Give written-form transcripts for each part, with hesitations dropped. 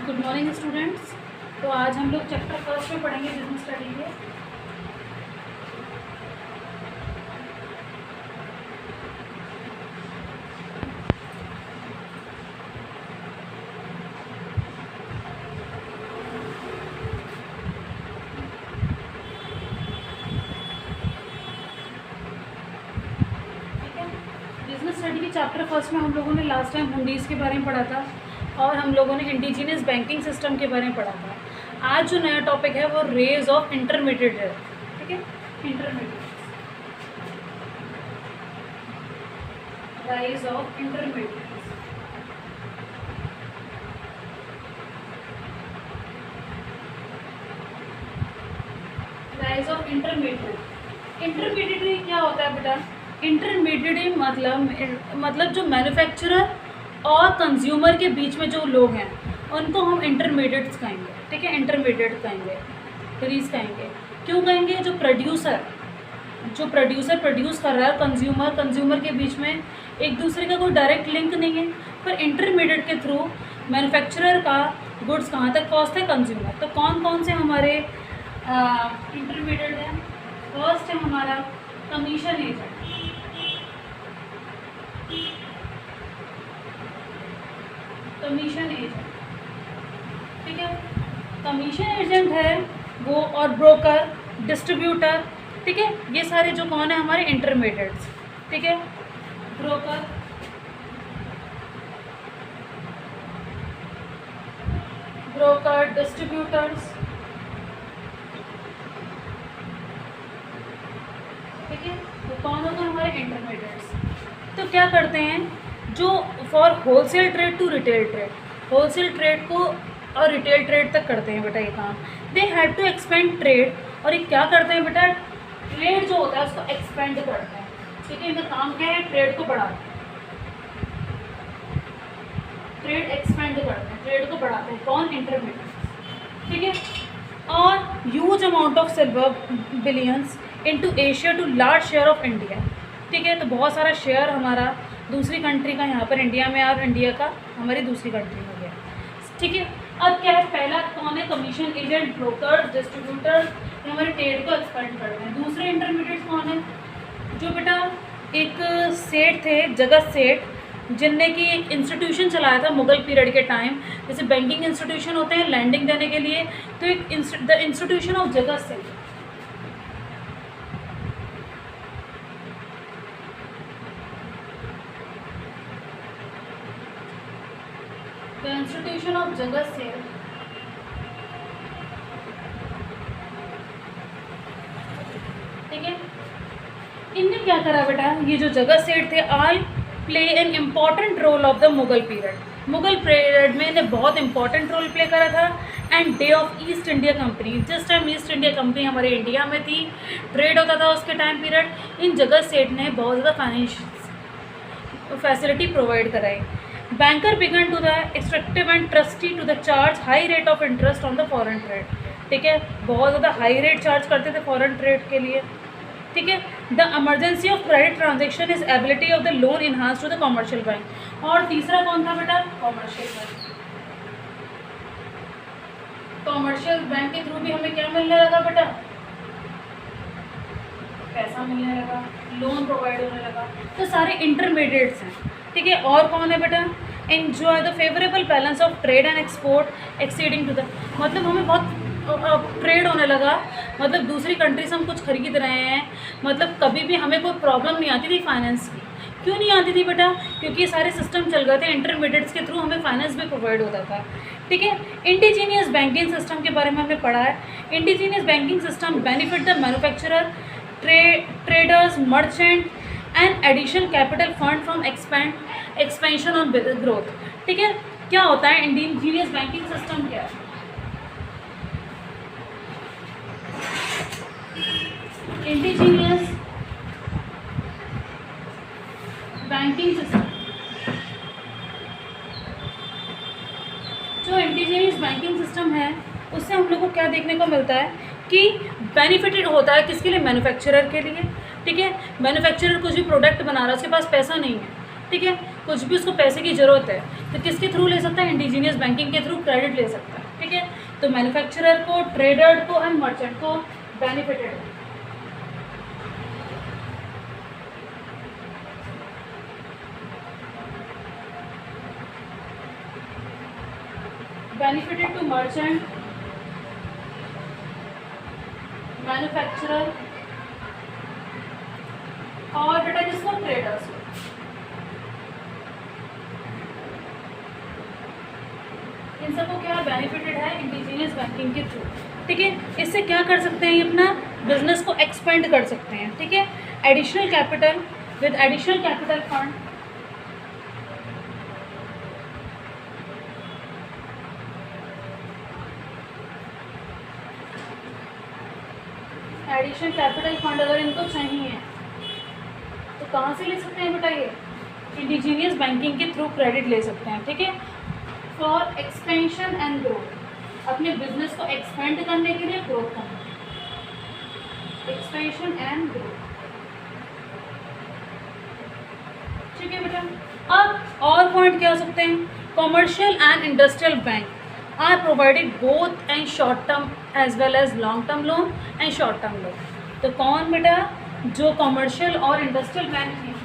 Good morning students. तो आज हम लोग चैप्टर फर्स्ट में पढ़ेंगे बिजनेस स्टडी के। ठीक है, बिजनेस स्टडी के चैप्टर फर्स्ट में हम लोगों ने लास्ट टाइम हुंडीज़ के बारे में पढ़ा था और हम लोगों ने इंडिजिनियस बैंकिंग सिस्टम के बारे में पढ़ा था। आज जो नया टॉपिक है वो रेज ऑफ इंटरमीडिएट है। ठीक है, intermediate, rise of intermediate. Rise of intermediate. Intermediate क्या होता है बेटा? इंटरमीडिएट मतलब जो मैन्युफैक्चरर और कंज्यूमर के बीच में जो लोग हैं उनको हम इंटरमीडिएट्स कहेंगे। ठीक है, इंटरमीडिएट कहेंगे, फ्रीज कहेंगे। क्यों कहेंगे? जो प्रोड्यूसर प्रोड्यूस कर रहा है, कंज्यूमर के बीच में एक दूसरे का कोई डायरेक्ट लिंक नहीं है, पर इंटरमीडिएट के थ्रू मैन्युफैक्चरर का गुड्स कहाँ तक पहुँचते हैं? कंज्यूमर। तो कौन कौन से हमारे इंटरमीडिएट है? फर्स्ट है हमारा कमीशन एजेंट। कमीशन एजेंट, ठीक है, कमीशन एजेंट है वो, और ब्रोकर, डिस्ट्रीब्यूटर। ठीक है, ये सारे जो कौन है हमारे इंटरमीडिएट्स। ठीक है, ब्रोकर, डिस्ट्रीब्यूटर्स। ठीक है, तो कौन होगा हमारे इंटरमीडिएट्स। तो क्या करते हैं, जो for wholesale trade to retail trade, wholesale trade को और रिटेल ट्रेड तक करते हैं बेटा ये काम। They have to expand trade, और ये क्या करते हैं बेटा? ट्रेड जो होता है उसको एक्सपेंड करते हैं। ठीक है, इनका काम क्या है? ट्रेड को बढ़ाते हैं, ट्रेड एक्सपेंड करते हैं, ट्रेड को बढ़ाते हैं। कौन? इंटरमीडिएट। ठीक है, और huge amount of silver billions into Asia to large share of India. ठीक है, तो बहुत सारा शेयर हमारा दूसरी कंट्री का यहाँ पर इंडिया में, और इंडिया का हमारी दूसरी कंट्री में गया। ठीक है, अब क्या है? पहला कौन है? कमीशन एजेंट, ब्रोकर, डिस्ट्रीब्यूटर, ये हमारे ट्रेड को एक्सपेंड करते हैं। दूसरे इंटरमीडिएट कौन है? जो बेटा एक सेठ थे, जगत सेठ, जिनने की एक इंस्टीट्यूशन चलाया था मुगल पीरियड के टाइम। जैसे बैंकिंग इंस्टीट्यूशन होते हैं लैंडिंग देने के लिए, तो एक द इंस्टीट्यूशन ऑफ जगत सेठ। द इंस्टीट्यूशन ऑफ जगत सेठ, ठीक है, इनने क्या करा बेटा? ये जो जगत सेठ थे, I play an important role of the Mughal period. Mughal period में इन्हें बहुत इंपॉर्टेंट रोल प्ले करा था। And day of East India company, जिस टाइम ईस्ट इंडिया कंपनी हमारे इंडिया में थी, ट्रेड होता था उसके टाइम पीरियड, इन जगत सेठ ने बहुत ज़्यादा फाइनेंशियल फैसिलिटी प्रोवाइड कराई। Banker began to the extractive and trustee to the charge high rate of interest on the foreign trade. ठीक है, बहुत ज़्यादा हाई रेट चार्ज करते थे फॉरेन ट्रेड के लिए। ठीक है, the emergency of credit transaction is ability of the loan enhance to the commercial bank. और तीसरा कौन था बेटा? Commercial bank. कॉमर्शियल बैंक के थ्रू भी हमें क्या मिलने लगा बेटा? पैसा मिलने लगा, लोन प्रोवाइड होने लगा। तो सारे इंटरमीडिएट्स हैं। ठीक है, और कौन है बेटा? Enjoy the favourable balance of trade and export exceeding to the, मतलब हमें बहुत ट्रेड होने लगा, मतलब दूसरी कंट्री से हम कुछ खरीद रहे हैं, मतलब कभी भी हमें कोई प्रॉब्लम नहीं आती थी फाइनेंस की। क्यों नहीं आती थी बेटा? क्योंकि ये सारे सिस्टम चल गए थे, इंटरमीडिएट्स के थ्रू हमें फाइनेंस भी प्रोवाइड होता था। ठीक है, इंडिजीनियस बैंकिंग सिस्टम के बारे में हमने पढ़ा है। Indigenous banking system benefit the manufacturer, traders, merchant and additional capital fund from expansion on growth. ठीक है, क्या होता है इंडिजीनियस बैंकिंग सिस्टम? क्या है इंडिजीनियस बैंकिंग सिस्टम? जो इंडिजीनियस बैंकिंग सिस्टम है उससे हम लोग को क्या देखने को मिलता है कि बेनिफिटेड होता है किसके लिए? मैन्युफैक्चरर के लिए। ठीक है, मैन्युफैक्चरर कुछ भी प्रोडक्ट बना रहा है, उसके पास पैसा नहीं है, ठीक है। कुछ भी उसको पैसे की ज़रूरत है तो किसके थ्रू ले सकता है, इंडिजीनियस बैंकिंग के थ्रू क्रेडिट ले सकता है, ठीक है। तो मैन्युफैक्चरर को, ट्रेडर को एंड मर्चेंट को बेनिफिटेड है। बेनिफिटेड टू मर्चेंट, मैन्युफैक्चरर और बेटा किसको, ट्रेडर्स को। इन सबको क्या बेनिफिटेड है, इंडिजीनियस बैंकिंग के थ्रू, ठीक है। इससे क्या कर सकते हैं, ये अपना बिजनेस को एक्सपेंड कर सकते हैं, ठीक है। Additional capital, with additional capital fund additional capital fund अगर इनको चाहिए तो कहाँ से ले सकते हैं बेटा, ये इंडिजीनियस बैंकिंग के थ्रू क्रेडिट ले सकते हैं, ठीक है। फॉर एक्सपेंशन एंड ग्रोथ, अपने बिजनेस को एक्सपेंड करने के लिए, ग्रोथ करने के लिए, एक्सपेंशन एंड ग्रोथ, ठीक है बेटा। अब और पॉइंट क्या हो सकते हैं, commercial and industrial bank are provided both and short term as well as long term loan and short term loan. तो कौन बेटा, जो कॉमर्शियल और इंडस्ट्रियल बैंक हैं,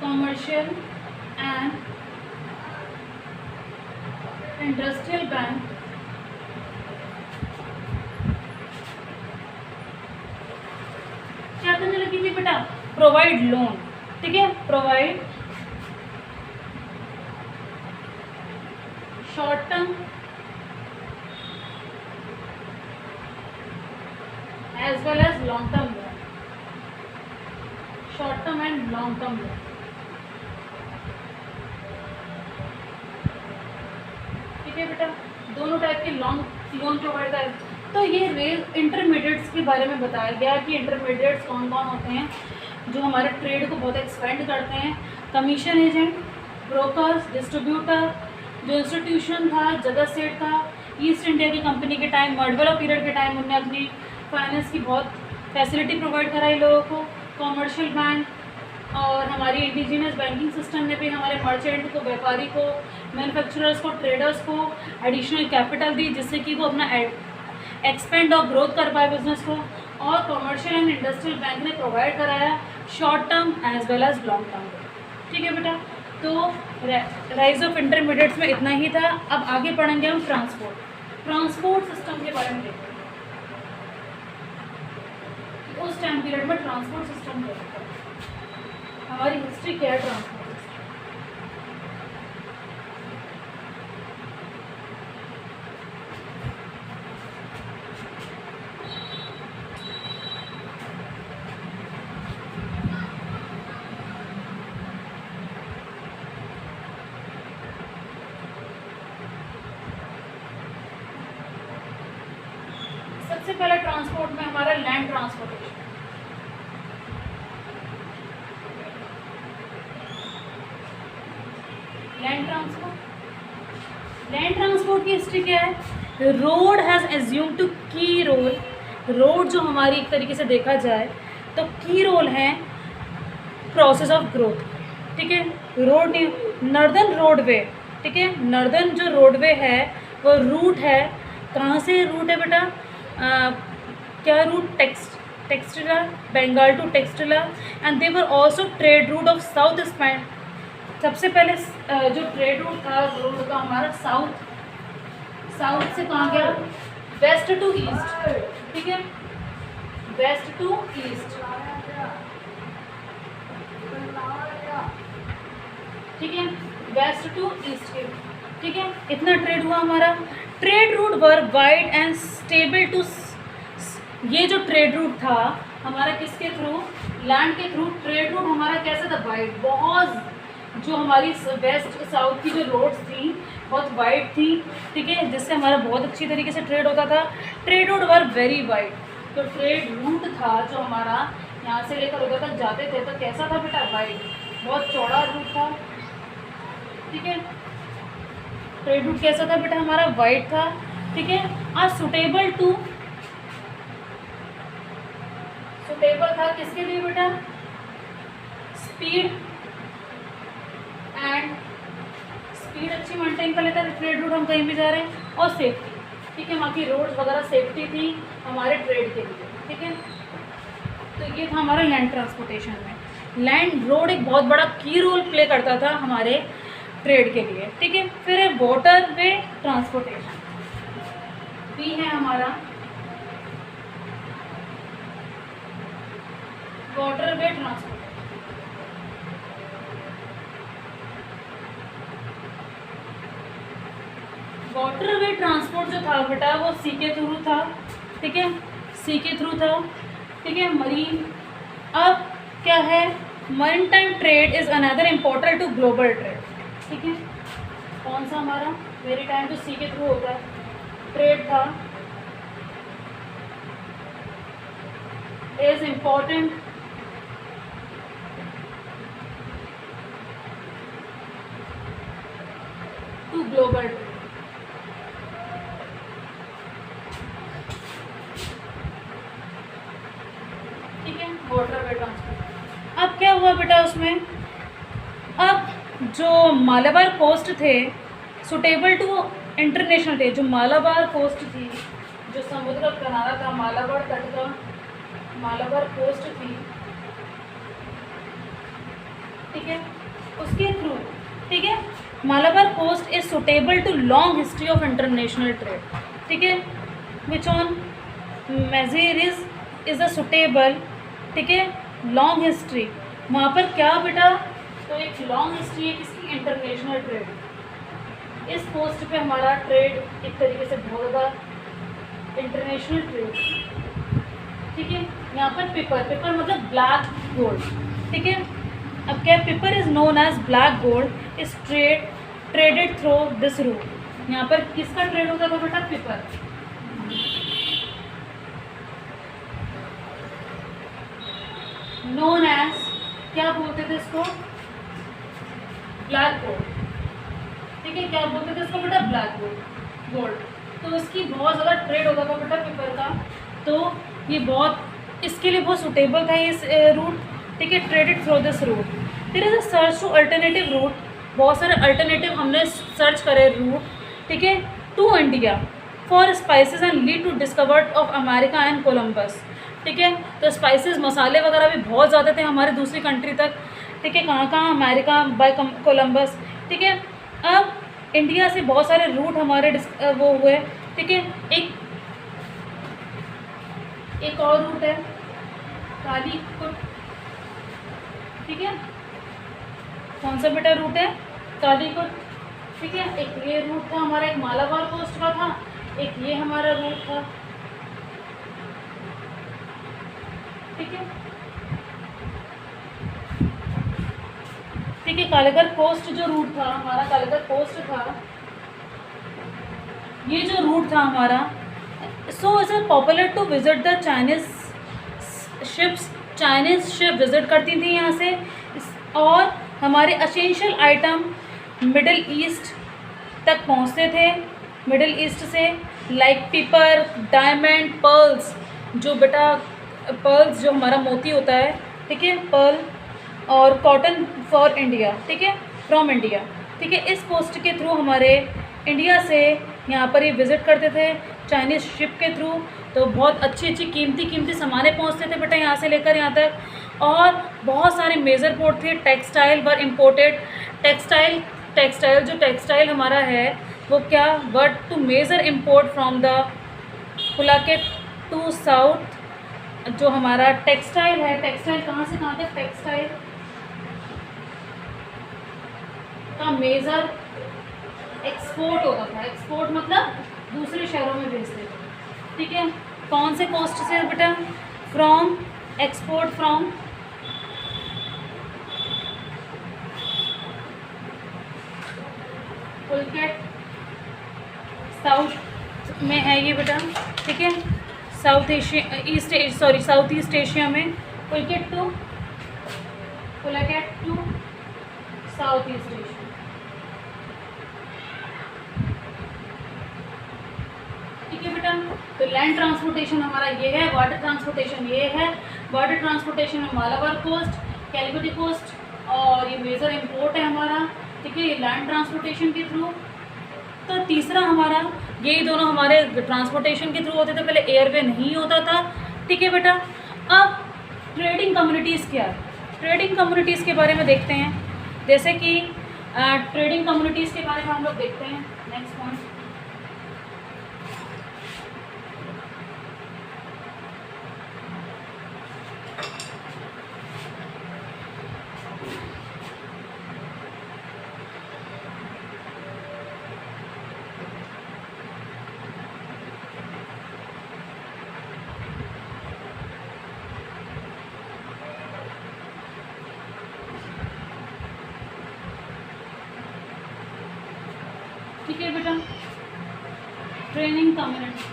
कॉमर्शियल एंड इंडस्ट्रियल बैंक क्या करने लगी थी बेटा, प्रोवाइड लोन, ठीक है, provide short term as well as long term loan, short term and long term loan, ठीक है बेटा। दोनों टाइप के लॉन्ग लोन प्रोवाइड कर। तो ये रेल इंटरमीडिएट्स के बारे में बताया गया कि इंटरमीडिएट्स कौन कौन होते हैं जो हमारे ट्रेड को बहुत एक्सपेंड करते हैं। कमीशन एजेंट, ब्रोकर्स, डिस्ट्रीब्यूटर, जो इंस्टीट्यूशन था, जगत सेठ था, ईस्ट इंडिया की कंपनी के टाइम, मडवाला पीरियड के टाइम उनने अपनी फाइनेंस की बहुत फैसिलिटी प्रोवाइड कराई लोगों को। कॉमर्शियल बैंक और हमारी इंडिजीनियस बैंकिंग सिस्टम ने भी हमारे मर्चेंट को, व्यापारी को, मैन्युफैक्चरर्स को, ट्रेडर्स को एडिशनल कैपिटल दी जिससे कि वो अपना एक्सपेंड और ग्रोथ कर पाए बिजनेस को। और कॉमर्शियल एंड इंडस्ट्रियल बैंक ने प्रोवाइड कराया short term as well as long term, ठीक है बेटा। तो राइज ऑफ इंटरमीडिएट्स में इतना ही था। अब आगे पढ़ेंगे हम ट्रांसपोर्ट सिस्टम के बारे में देखते हैं। उस टाइम पीरियड में ट्रांसपोर्ट सिस्टम क्या था, हमारी हिस्ट्री क्या है ट्रांसपोर्ट सिस्टम। सबसे पहले ट्रांसपोर्ट में हमारा लैंड ट्रांसपोर्टेशन। लैंड ट्रांसपोर्ट की हिस्ट्री क्या है, रोड हैज़ एज्यूम टू की रोल। रोड जो हमारी एक तरीके से देखा जाए तो की रोल है प्रोसेस ऑफ ग्रोथ, ठीक है। रोड नर्दर्न रोडवे, ठीक है, नर्दर्न जो रोडवे है वो रूट है, कहाँ से रूट है बेटा, क्या route, Taxila, Bengal to Taxila, and they were also trade route of south Spain. सबसे पहले जो ट्रेड रूट था रोड का हमारा साउथ से कहाँ गया, वेस्ट टू ईस्ट, ठीक है, वेस्ट टू ईस्ट, ठीक है, वेस्ट टू ईस्ट के, ठीक है। इतना ट्रेड हुआ हमारा। Trade route were wide and stable too, ये जो ट्रेड रूट था हमारा किसके थ्रू, लैंड के थ्रू। ट्रेड रूट हमारा कैसा था, वाइड, बहुत, जो हमारी वेस्ट साउथ की जो रोड्स थी बहुत वाइड थी, ठीक है, जिससे हमारा बहुत अच्छी तरीके से ट्रेड होता था। Trade route were very wide, तो ट्रेड रूट था जो हमारा यहाँ से लेकर उधर तक जाते थे तो कैसा था बेटा, वाइड, बहुत चौड़ा रूट था, ठीक है। ट्रेड रूट कैसा था बेटा हमारा, वाइड था, ठीक है। आर सुटेबल टू सुटेबल था किसके लिए बेटा? स्पीड अच्छी मेंटेन कर लेता है ट्रेड रूट, हम कहीं भी जा रहे हैं, और सेफ्टी, ठीक है, वहाँ की रोड्स वगैरह सेफ्टी थी हमारे ट्रेड के लिए, ठीक है। तो ये था हमारा लैंड ट्रांसपोर्टेशन में। लैंड रोड एक बहुत बड़ा की रोल प्ले करता था हमारे ट्रेड के लिए, ठीक है। फिर है वाटर वे ट्रांसपोर्टेशन, भी है हमारा water way transport. Water way transport जो था बेटा वो सी के थ्रू था, ठीक है, सी के थ्रू था, ठीक है, मरीन। अब क्या है, maritime trade is another important to global trade, ठीक है। कौन सा हमारा मैरीटाइम जो सी के थ्रू होता है ट्रेड था, is important to global trade, ठीक है, वाटर वे ट्रांसपोर्ट। अब क्या हुआ बेटा उसमें, अब जो मालाबार कोस्ट थे सुटेबल टू इंटरनेशनल थे, जो मालाबार कोस्ट थी, जो समुद्र का किनारा था, मालाबार तट का मालाबार कोस्ट थी, ठीक है, उसके थ्रू, ठीक है, Malabar coast is suitable to long history of international trade, ठीक है, which on majorities is a suitable, ठीक है, लॉन्ग हिस्ट्री, वहाँ पर क्या बेटा, तो एक लॉन्ग हिस्ट्री है किसकी, इंटरनेशनल ट्रेड। इस पोस्ट पे हमारा ट्रेड एक तरीके से बहुत ज़्यादा इंटरनेशनल ट्रेड, ठीक है। यहाँ पर पेपर मतलब ब्लैक गोल्ड, ठीक है। अब क्या, pepper is known as black gold is traded through this route. यहाँ पर किसका ट्रेड होता था बेटा, पेपर, नोन एज, क्या बोलते थे इसको, ब्लैक गोल्ड, ठीक है, क्या बोलते थे इसको बेटा, ब्लैक गोल्ड। तो इसकी बहुत ज़्यादा ट्रेड होता था बेटा पेपर का, तो ये बहुत इसके लिए बहुत सुटेबल था ये रूट, ठीक है, traded through this route. There is a search to alternative route, बहुत सारे अल्टरनेटिव हमने सर्च करे रूट, ठीक है, to India for spices and lead to discovered of America and Columbus, ठीक है। तो स्पाइसेस मसाले वगैरह भी बहुत ज़्यादा थे हमारे दूसरी कंट्री तक, ठीक है, कहाँ अमेरिका बाय कोलम्बस, ठीक है। अब इंडिया से बहुत सारे रूट हमारे वो हुए, ठीक है। एक और रूट है कालीकुट, ठीक है, कौन सा बेटा रूट है, कालीकुट, ठीक है। एक ये रूट था हमारा, एक मालाबार कोस्ट का था, एक ये हमारा रूट था, ठीक है, ठीक है। कालीकर कोस्ट जो रूट था हमारा, कालीकर कोस्ट था, ये जो रूट था हमारा, so is popular to visit the Chinese ships, Chinese ship visit करती थी यहाँ से, और हमारे असेंशियल आइटम मिडिल ईस्ट तक पहुँचते थे, मिडिल ईस्ट से, लाइक पेपर, डायमंड, पर्ल्स, जो बेटा पर्ल्स जो हमारा मोती होता है, ठीक है, पर्ल, और कॉटन फॉर इंडिया, ठीक है, फ्रॉम इंडिया, ठीक है। इस पोस्ट के थ्रू हमारे इंडिया से यहाँ पर ये विज़िट करते थे चाइनीज़ शिप के थ्रू, तो बहुत अच्छी कीमती सामानें पहुँचते थे बेटा यहाँ से लेकर यहाँ तक, और बहुत सारे मेजर पोर्ट थे, टेक्सटाइल वर इम्पोर्टेड, टेक्सटाइल जो टेक्सटाइल हमारा है वो क्या, word two major import from the Pulicat to south, जो हमारा टेक्सटाइल है, टेक्सटाइल कहाँ से कहाँ तक टेक्सटाइल का मेजर एक्सपोर्ट होता था, एक्सपोर्ट मतलब दूसरे शहरों में भेजते थे, ठीक है। कौन से कोस्ट से बेटा, फ्रॉम एक्सपोर्ट फ्रॉम पुलकेट, साउथ में है ये बेटा, ठीक है, साउथ ईस्ट एशिया में, पुलकेट टू साउथ ईस्ट एशिया, ठीक है बेटा। तो लैंड ट्रांसपोर्टेशन हमारा ये है, वाटर ट्रांसपोर्टेशन ये है, बॉर्डर ट्रांसपोर्टेशन में मालाबार कोस्ट, कैलकटी कोस्ट, और ये मेजर इम्पोर्ट है हमारा, ठीक है, ये लैंड ट्रांसपोर्टेशन के थ्रू। तो तीसरा हमारा, यही दोनों हमारे ट्रांसपोर्टेशन के थ्रू होते थे, पहले एयरवे नहीं होता था, ठीक है बेटा। अब ट्रेडिंग कम्युनिटीज़ क्या है, ट्रेडिंग कम्युनिटीज़ के बारे में देखते हैं। जैसे कि ट्रेडिंग कम्युनिटीज़ के बारे में हम लोग देखते हैं। नेक्स्ट पॉइंट, ठीक है बेटा। ट्रेनिंग कम्युनिटीज,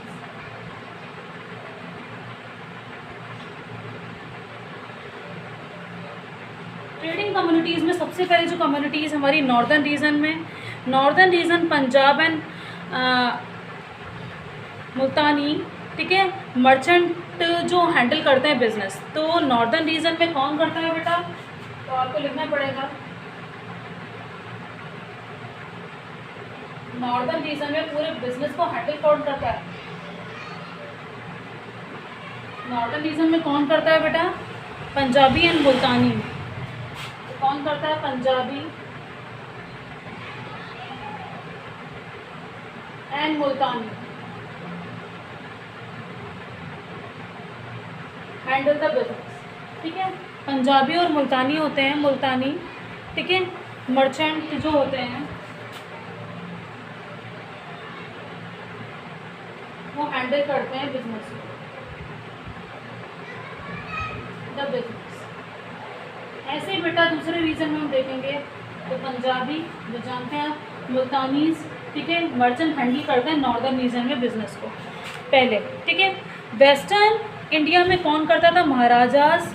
ट्रेडिंग कम्युनिटीज़ में सबसे पहले जो कम्युनिटीज़ हमारी नॉर्दर्न रीजन में, नॉर्दर्न रीजन पंजाब एंड मुल्तानी, ठीक है, मर्चेंट जो हैंडल करते हैं बिजनेस। तो नॉर्दर्न रीजन में कौन करता है बेटा, तो आपको लिखना पड़ेगा नॉर्दर्न रीजन में पूरे बिजनेस को हैंडल कौन करता है, नॉर्दर्न रीजन में कौन करता है बेटा, पंजाबी एंड मुल्तानी। तो कौन करता है, Punjabi and Multani handle the business, ठीक है। पंजाबी और मुल्तानी होते हैं, मुल्तानी, ठीक है, मर्चेंट जो होते हैं वो हैंडल करते हैं बिजनेस को, द बिजनेस। ऐसे ही बेटा दूसरे रीजन में हम देखेंगे तो पंजाबी जो जानते हैं, मुल्तानीज, ठीक है, मर्चेंट हैंडल करते हैं नॉर्दर्न रीजन में बिजनेस को पहले, ठीक है। वेस्टर्न इंडिया में कौन करता था, महाराजाज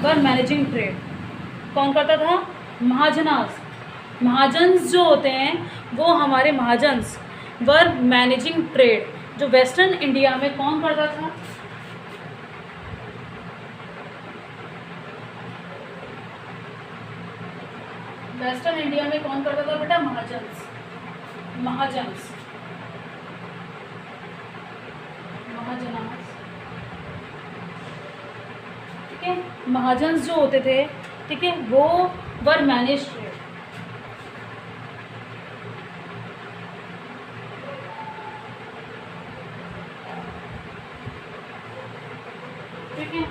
वर मैनेजिंग ट्रेड। कौन करता था, महाजनाज, महाजन्स जो होते हैं वो हमारे महाजन्स वर मैनेजिंग ट्रेड। जो वेस्टर्न इंडिया में कौन करता था, वेस्टर्न इंडिया में कौन करता था बेटा, महाजन्स, महाजन्स, महाजनास, ठीक है, महाजन्स जो होते थे, ठीक है, वो वर मैनेज ट्रेड, ठीक है।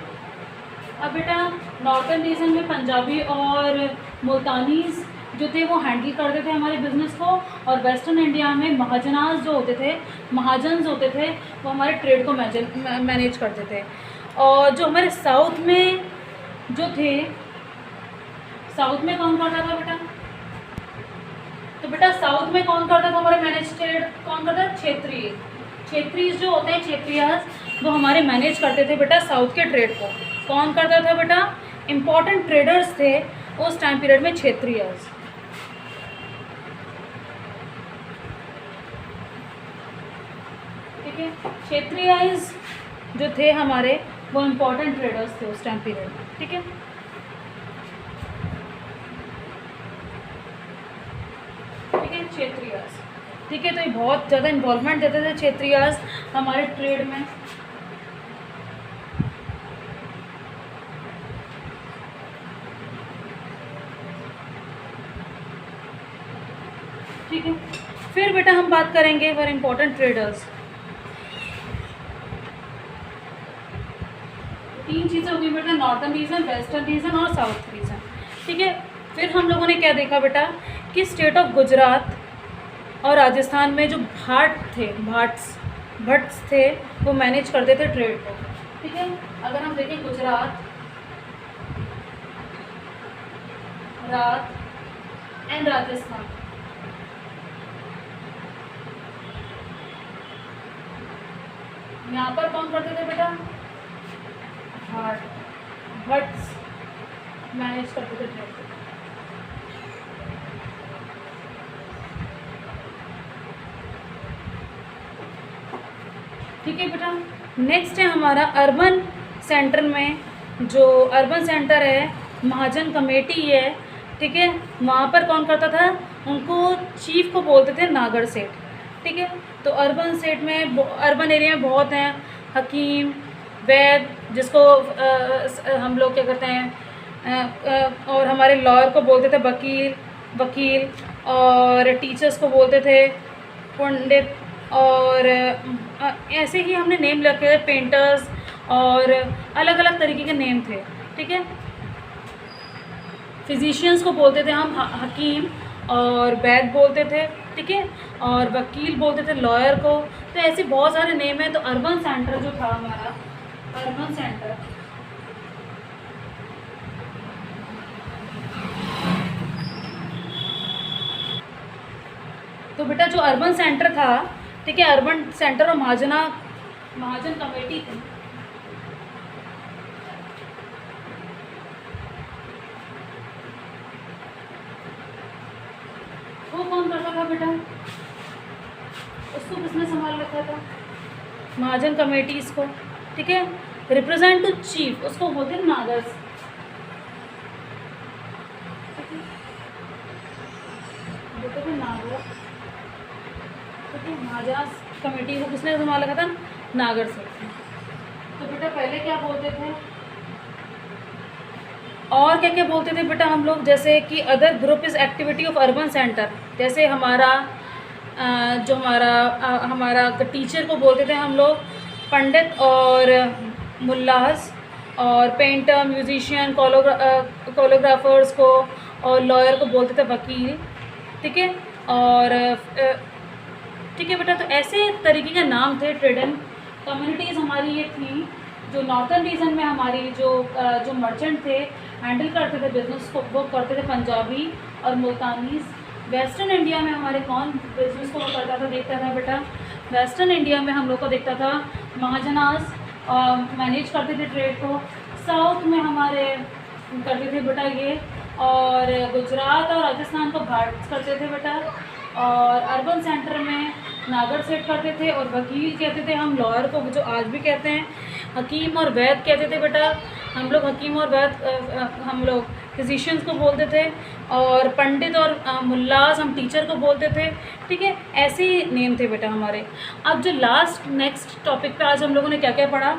अब बेटा नॉर्थन रीजन में पंजाबी और मुल्तानीज जो थे वो हैंडल करते थे हमारे बिजनेस को, और वेस्टर्न इंडिया में महाजनास जो होते थे, महाजन्स होते थे, वो हमारे ट्रेड को मैनेज करते थे। और जो हमारे साउथ में जो थे, साउथ में कौन करता था बेटा, तो बेटा साउथ में कौन करता था हमारे मैनेज ट्रेड, कौन करता था, क्षेत्रीय, क्षेत्रीय जो होते हैं, क्षेत्रीयास, वो हमारे मैनेज करते थे बेटा साउथ के ट्रेड को। कौन करता था बेटा, इम्पॉर्टेंट ट्रेडर्स थे उस टाइम पीरियड में, क्षेत्रीयास, ठीक है। क्षेत्रीयास जो थे हमारे वो इम्पॉर्टेंट ट्रेडर्स थे उस टाइम पीरियड में, ठीक है। ठीक है, क्षेत्रीयास, ठीक है। तो ये बहुत ज़्यादा इन्वॉल्वमेंट देते थे क्षेत्रीयास हमारे ट्रेड में, ठीक है। फिर बेटा हम बात करेंगे वर इम्पोर्टेंट ट्रेडर्स। तीन चीज़ें होगी बेटा, नॉर्थन रीजन, वेस्टर्न रीजन और साउथ रीजन, ठीक है। फिर हम लोगों ने क्या देखा बेटा कि स्टेट ऑफ गुजरात और राजस्थान में जो भट्ट्स थे वो मैनेज करते थे ट्रेड को, ठीक है। अगर हम देखें गुजरात एंड राजस्थान, यहाँ पर कौन करते थे बेटा, भट्ट्स मैनेज करते थे ट्रेड को, ठीक है बेटा। नेक्स्ट है हमारा अर्बन सेंटर में जो अर्बन सेंटर है, महाजन कमेटी है, ठीक है, वहाँ पर कौन करता था, उनको चीफ को बोलते थे नागर सेठ, ठीक है। तो अर्बन सेठ में अर्बन एरिया में बहुत हैं, हकीम, वैद, जिसको हम लोग क्या करते हैं, और हमारे लॉयर को बोलते थे वकील, और टीचर्स को बोलते थे पंडित, और ऐसे ही हमने नेम रखे थे, पेंटर्स, और अलग अलग तरीके के नेम थे, ठीक है। फिजिशियंस को बोलते थे हम हकीम, और वैद बोलते थे, ठीक है, और वकील बोलते थे लॉयर को। तो ऐसे बहुत सारे नेम हैं। तो अर्बन सेंटर जो था हमारा, अर्बन सेंटर, तो बेटा जो अर्बन सेंटर था, ठीक है, अर्बन सेंटर और महाजन कमेटी थी। वो कौन करता था बेटा, उसको किसने संभाल रखा था, महाजन कमेटीज को, ठीक है। रिप्रेजेंट टू चीफ, उसको बोलते हैं नागर्स, बोलते थे नागर, ठीक है। महाजन कमेटी को किसने संभाल रखा था, नागर से। तो बेटा पहले क्या बोलते थे, और क्या क्या बोलते थे बेटा हम लोग, जैसे कि other group is activity of urban centre, जैसे हमारा हमारा टीचर को बोलते थे हम लोग पंडित और मुल्लाज, और पेंटर, म्यूजिशियन, कोरियोग्राफर्स को, और लॉयर को बोलते थे वकील, ठीक है। और ठीक है बेटा, तो ऐसे तरीके के नाम थे। ट्रेड एंड कम्युनिटीज़ हमारी ये थी, जो नॉर्थन रीजन में हमारी जो मर्चेंट थे, हैंडल करते थे बिज़नेस को, वो करते थे पंजाबी और मुल्तानीज़। वेस्टर्न इंडिया में हमारे कौन बिज़नेस को करता था, देखता था बेटा, वेस्टर्न इंडिया में हम लोग को देखता था महाजनास, मैनेज करते थे ट्रेड को। साउथ में हमारे करते थे बेटा ये, और गुजरात और राजस्थान को भाट करते थे बेटा, और अर्बन सेंटर में नागर सेठ करते थे, और वकील कहते थे हम लॉयर को, जो आज भी कहते हैं। हकीम और वैद कहते थे बेटा हम लोग, हकीम और वैद हम लोग फिजिशियंस को बोलते थे, और पंडित और मुल्लाज हम टीचर को बोलते थे, ठीक है। ऐसे ही नेम थे बेटा हमारे। अब जो नेक्स्ट टॉपिक पे आज हम लोगों ने क्या क्या पढ़ा,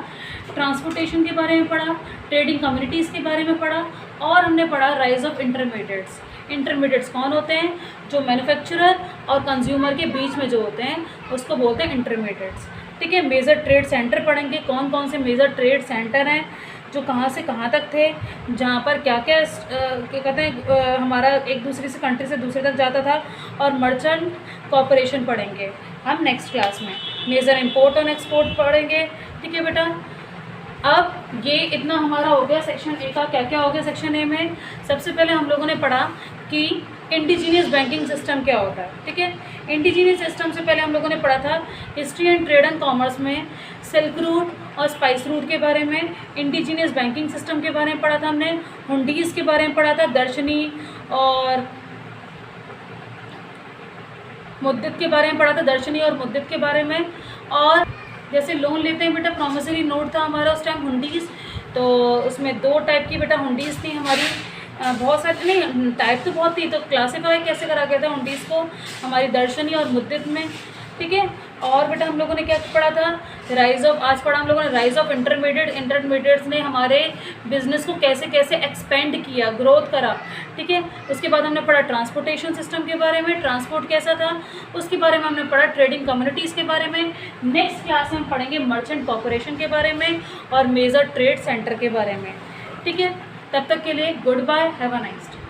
ट्रांसपोर्टेशन के बारे में पढ़ा, ट्रेडिंग कम्युनिटीज़ के बारे में पढ़ा, और हमने पढ़ा राइज ऑफ इंटरमीडिएट्स। इंटरमीडिएट्स कौन होते हैं, जो मैन्युफैक्चरर और कंज्यूमर के बीच में जो होते हैं उसको बोलते हैं इंटरमीडिएट्स, ठीक है। मेजर ट्रेड सेंटर पढ़ेंगे, कौन कौन से मेजर ट्रेड सेंटर हैं, जो कहाँ से कहाँ तक थे, जहाँ पर क्या क्या कहते हैं हमारा एक दूसरे से कंट्री से दूसरे तक जाता था, और मर्चेंट कॉरपोरेशन पढ़ेंगे हम नेक्स्ट क्लास में। मेजर इंपोर्ट और एक्सपोर्ट पढ़ेंगे, ठीक है बेटा। अब ये इतना हमारा हो गया सेक्शन ए का। क्या क्या हो गया सेक्शन ए में, सबसे पहले हम लोगों ने पढ़ा कि इंडिजीनियस बैंकिंग सिस्टम क्या होता है, ठीक है। इंडिजीनियस सिस्टम से पहले हम लोगों ने पढ़ा था history and trade and commerce में सिल्क रूट और स्पाइस रूट के बारे में, इंडिजीनियस बैंकिंग सिस्टम के बारे में पढ़ा था हमने, हुंडीज़ के बारे में पढ़ा था, दर्शनी और मुद्दत के बारे में पढ़ा था, दर्शनी और मुद्दत के बारे में। और जैसे लोन लेते हैं बेटा, प्रॉमिसरी नोट था हमारा उस टाइम, हुंडीज़, तो उसमें 2 टाइप की बेटा हुंडीज़ थी हमारी, बहुत सारी नहीं, टाइप तो बहुत थी, तो क्लासीफाई कैसे करा गया था हुंडीज़ को हमारी दर्शनी और मुद्दत में, ठीक है। और बेटा हम लोगों ने क्या पढ़ा था, आज पढ़ा हम लोगों ने राइज ऑफ इंटरमीडिएट्स ने हमारे बिजनेस को कैसे कैसे एक्सपेंड किया, ग्रोथ करा, ठीक है। उसके बाद हमने पढ़ा ट्रांसपोर्टेशन सिस्टम के बारे में, ट्रांसपोर्ट कैसा था उसके बारे में हमने पढ़ा, ट्रेडिंग कम्युनिटीज़ के बारे में। नेक्स्ट क्लास में हम पढ़ेंगे मर्चेंट कॉरपोरेशन के बारे में और मेजर ट्रेड सेंटर के बारे में, ठीक है। तब तक के लिए good bye, have a nice day.